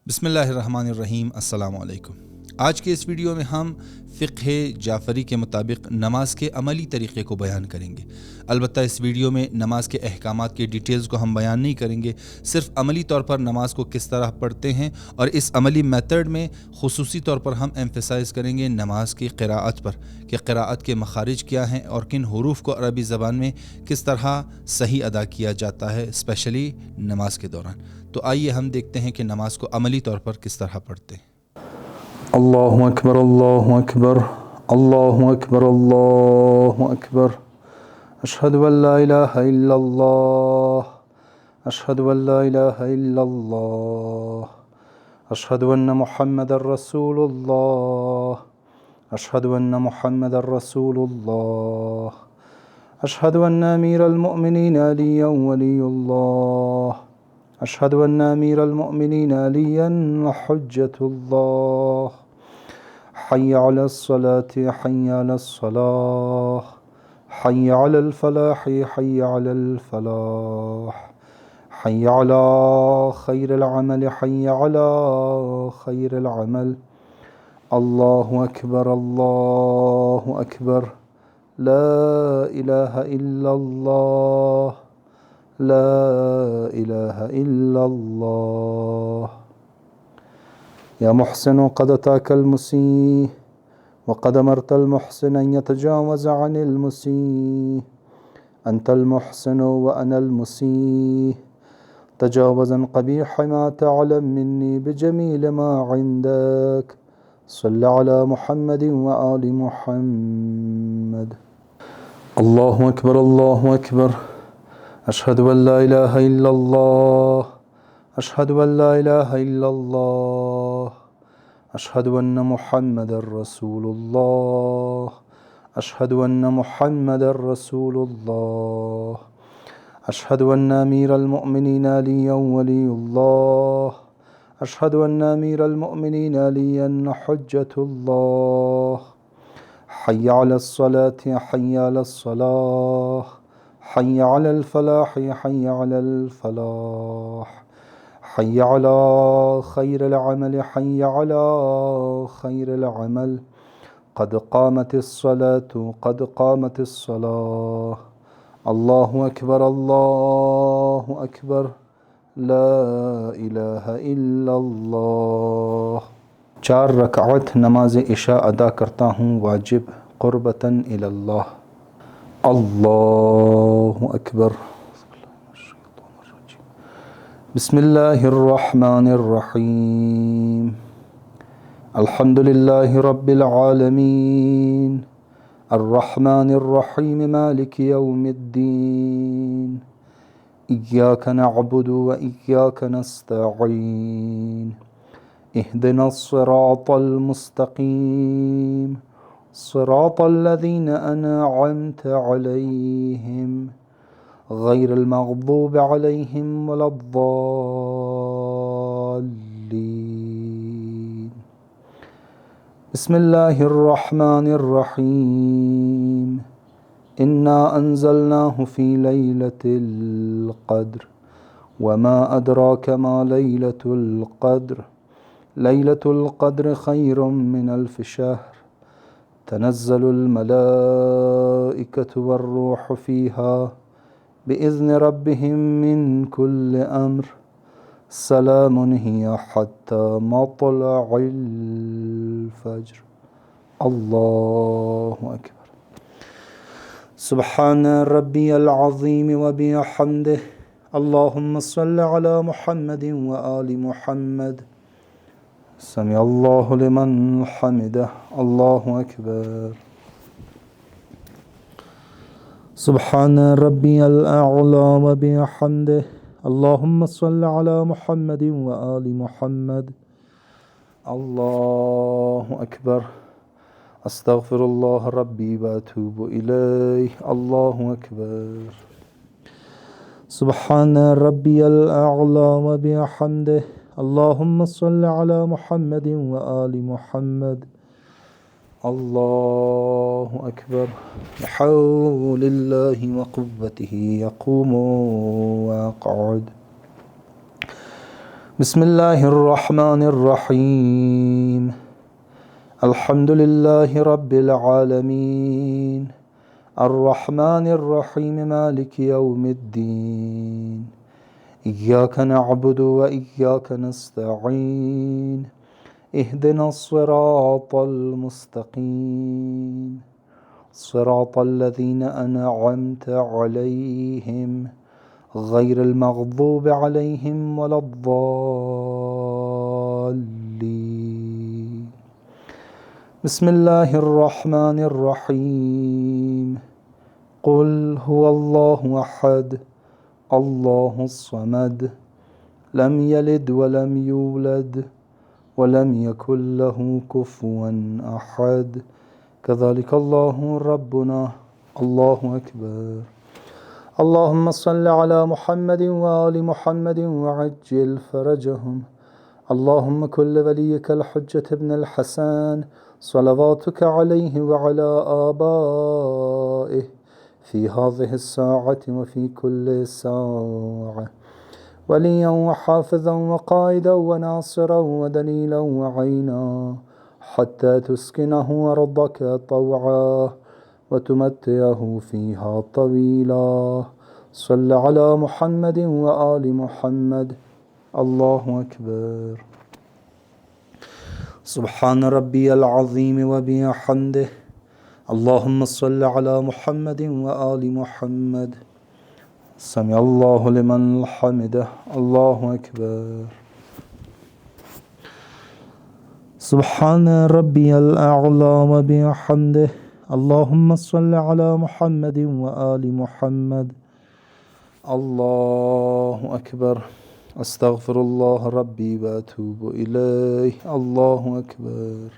बिस्मिल्लाहिर्रहमानिर्रहीम। अस्सलाम वालेकुम। आज के इस वीडियो में हम फ़िक़्ह जाफ़री के मुताबिक नमाज के अमली तरीक़े को बयान करेंगे। अलबत्ता इस वीडियो में नमाज के अहकामात की डिटेल्स को हम बयान नहीं करेंगे, सिर्फ अमली तौर पर नमाज को किस तरह पढ़ते हैं और इस अमली मेथड में खुसूसी तौर पर हम एम्फसाइज़ करेंगे नमाज की क़िराअत पर कि क़िराअत के मखारिज क्या हैं और किन हुरूफ को अरबी ज़बान में किस तरह सही अदा किया जाता है, स्पेशली नमाज के दौरान। तो आइए हम देखते हैं कि नमाज को अमली तौर पर किस तरह पढ़ते हैं। अल्लाहु अकबर, अल्लाहु अकबर, अल्लाहु अकबर, अल्लाहु अकबर। अशहदु अल्ला इलाहा इल्लल्लाह, अशहदु अल्ला इलाहा इल्लल्लाह, अशहदु अन्ना मुहम्मदर रसूलुल्लाह, अशहदु अन्ना मुहम्मदर रसूलुल्लाह, अशहदु अन्ना अमीरल मुअमिनीन अलिय्यन वलियुल्लाह, अशहदु अन्ना अमीरल मुअमिनीन अलिय्यन हुज्जतुल्लाह, हय्य अलस सलाति हय्य अलस सलाह, हय्य अलल फलाह हय्य अलल फलाह, हय्य अला खैरिल अमल हय्य अला खैरिल अमल। अल्लाहु अकबर, अल्लाहु अकबर, ला इलाहा इल्लल्लाह, ला इलाहा इल्लल्लाह। या मुहसिन क़द अताकल मुसीह वक़द अमरतल मुहसिन अन यतजावज़ अनिल मुसीह, अंतल मुहसिन व अनल मुसीह, तजावज़ अन क़बीह मा तअलम मिन्नी बिजमील मा इंदक, सल्लि अला मुहम्मद व आलि मुहम्मद। अल्लाहु अकबर, अल्लाहु अकबर। अशहदु अल्ला इलाहा इल्लल्लाह, अशहदु अल्ला इलाहा इल्लल्लाह, अशहदु अन्ना मुहम्मदर रसूलुल्लाह, अशहदु अन्ना मुहम्मदर रसूलुल्लाह, अशहदु अन्ना अमीरल मुअमिनीन अलिय्यन वलियुल्लाह, अशहदु अन्ना अमीरल मुअमिनीन अलिय्यन हुज्जतुल्लाह, हय्य अलस सलाति हय्य अलस सलाह, हय्य अलल फलाह हय्य अलल फलाह, हय्य अला खैरिल अमल हय्य अला खैरिल अमल। क़द क़ामतिस सलातु क़द क़ामतिस सलाह। अल्लाहु अकबर, अल्लाहु अकबर, ला इलाहा इल्लल्लाह। 4 रकाअत नमाज इशा अदा करता हूँ वाजिब क़ुर्बतन इलल्लाह। अल्लाहु अकबर। बिस्मिल्लाहिर्रहमानिर्रहीम। अल्हम्दुलिल्लाहि रब्बिल आलमीन, अर्रहमानिर्रहीम, मालिकि यौमिद्दीन, इय्याक नअबुदु व इय्याक नस्तईन, इहदिनस सिरातल मुस्तक़ीम, सिरातल लज़ीना अनअमत अलैहिम, गैरिल मग़दूबि अलैहिम वलद्दाल्लीन। बिस्मिल्लाहिर्रहमानिर्रहीम। इन्ना अंज़लनाहु फ़ी लैलतिल क़द्र वमा अदराक मा लैलतुल क़द्र, लैलतुल क़द्र खैरुम मिनल्फ़ शहर, तनज़्ज़लुल मलाइकतु वर्रूहु फ़ीहा बिइज़्नि रब्बिहिम मिन कुल्लि अम्र, सलामुन हिया हत्ता मत्लअल फ़ज्र। अल्लाहु अकबर। सुब्हान रब्बियल अज़ीम व बिहम्दिहि, अल्लाहुम्मा सल्लि अला मुहम्मदिन व आलि मुहम्मद। समी अल्लाहु लिमन हमिदह। अल्लाहु अकबर। सुब्हान रब्बियल अअला व बिहम्दिहि, अल्लाहुम्मा सल्लि अला मुहम्मदिन व आलि मुहम्मद। अल्लाहु अकबर। अस्तग़फिरुल्लाह रब्बी व अतूबु इलैहि। अल्लाहु अकबर। सुब्हान रब्बियल अअला व बिहम्दिहि, अल्लाहुम्मा सल्लि अला मुहम्मदिन व आलि मुहम्मद। अल्लाहु अकबर। बिहौलिल्लाहि व क़ुव्वतिही यक़ूमु व यक़ऊद। بسم الله الرحمن الرحيم. الحمد لله رب العالمين، الرحمن الرحيم، مالك يوم الدين. إياك نعبد وإياك نستعين، اهدنا الصراط المستقيم، صراط الذين أنعمت عليهم غير المغضوب عليهم ولا الضالين. بسم الله الرحمن الرحيم. قل هو الله أحد الله الصمد لم يلد ولم يولد ولم يكن له كفوا أحد. كذلك الله ربنا. الله أكبر. اللهم صل على محمد وآل محمد وعجل فرجهم. اللهم كن لوليك الحجة ابن الحسن صلواتك عليه وعلى آبائه في هذه الساعة وفي كل ساعة وليا وحافظا وقائدا وناصرا ودليلا وعينا، حتى تسكنه أرضك طوعا وتمتعه فيها طويلا. صل على محمد وآل محمد. الله أكبر. سبحان ربي العظيم وبحمده. اللهم صل على محمد وآل محمد. سمع الله لمن حمده. الله أكبر. سبحان ربي الأعلى وبحمده. اللهم صل على محمد وآل محمد. الله أكبر. أستغفر الله ربي وأتوب إليه. الله أكبر.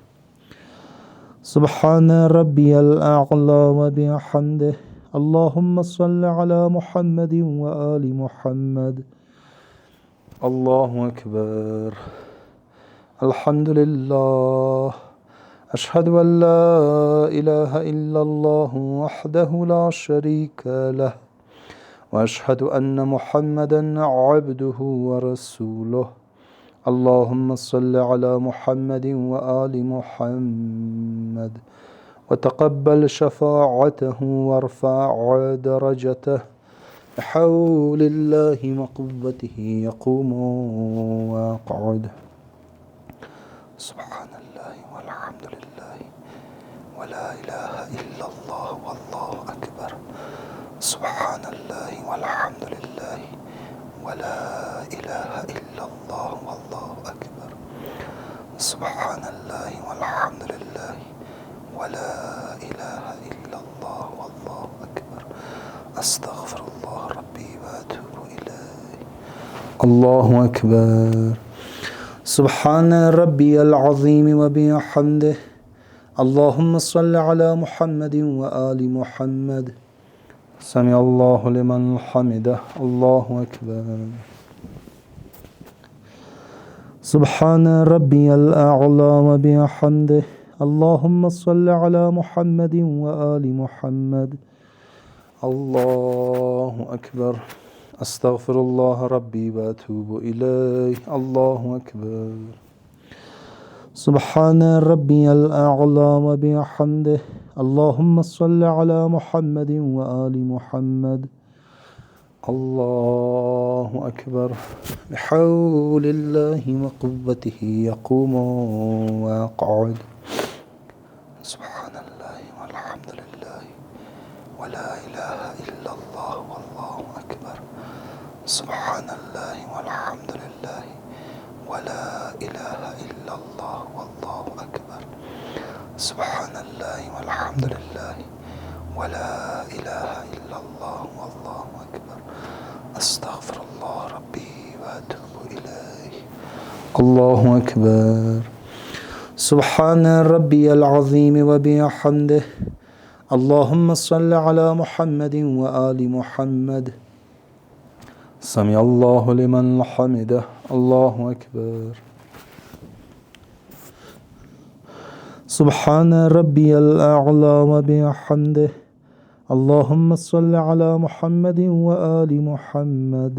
سبحان ربي الأعلى وبحمده. اللهم صل على محمد وآل محمد. الله أكبر. الحمد لله. أشهد أن لا إله إلا الله وحده لا شريك له، وأشهد أن محمدا عبده ورسوله. اللهم صل على محمد وآل محمد، وتقبل شفاعته وارفع درجته بحول الله وقوته يقوم ويقعد. سبحان الله والحمد لله ولا إله إلا الله والله أكبر. سبحان الله والحمد لله ولا إله إلا الله والله أكبر. سبحان الله والحمد لله ولا إله إلا الله والله أكبر. أستغفر الله ربي وأتوب إليه. الله أكبر. سبحان ربي العظيم وبحمده. اللهم صل على محمد وآل محمد. سمع الله لمن حمده. الله أكبر. سبحان ربي الأعلى وبحمده. اللهم صل على محمد وآل محمد. الله أكبر. أستغفر الله ربي وأتوب إليه. الله أكبر. سبحان ربي الأعلى وبحمده. اللهم صل على محمد وآل محمد. الله أكبر. بحول الله وقوته يقوم ويقعد. سبحان الله والحمد لله ولا إله إلا الله والله أكبر. سبحان الله والحمد لله ولا إله إلا الله والله أكبر. سبحان الله والحمد لله ولا إله إلا الله والله أكبر. أستغفر الله ربي وأتوب إليه. الله أكبر. سبحان ربي العظيم وبحمده. اللهم صل على محمد وآل محمد. سمع الله لمن حمده. الله أكبر. سبحان ربي الأعلى وبحمده. اللهم صل على محمد وآل محمد.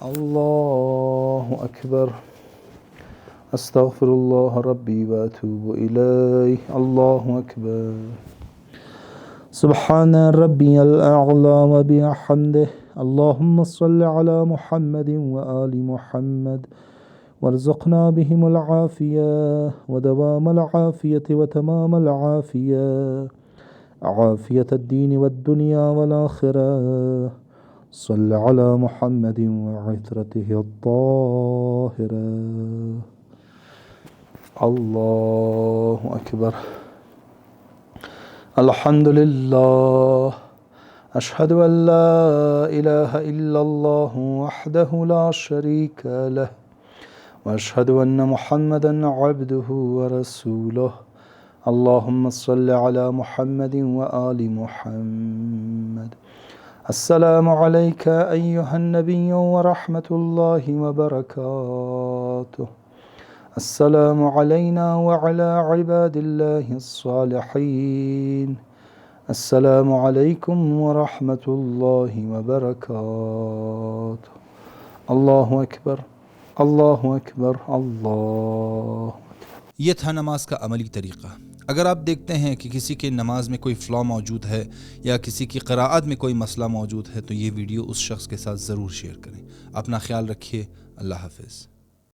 الله أكبر. أستغفر الله ربي وأتوب إليه. الله أكبر. سبحان ربي الأعلى وبحمده. اللهم صل على محمد وآل محمد وارزقنا بهم العافية ودوام العافية وتمام العافية، عافية الدين والدنيا والآخرة. صل على محمد وعترته الطاهرة. الله أكبر. الحمد لله. أشهد أن لا إله إلا الله وحده لا شريك له، وأشهد أن محمدا عبده ورسوله. اللهم صل على محمد وآل محمد. السلام عليك أيها النبي ورحمة الله وبركاته. السلام علينا وعلى عباد الله الصالحين. السلام عليكم ورحمة الله وبركاته. الله أكبر. الله أكبر. الله. ये था नमाज का अमली तरीक़ा। अगर आप देखते हैं कि किसी के नमाज में कोई फ़्लॉ मौजूद है या किसी की क़राअत में कोई मसला मौजूद है तो ये वीडियो उस शख्स के साथ ज़रूर शेयर करें। अपना ख्याल रखिए। अल्लाह हाफ़िज़।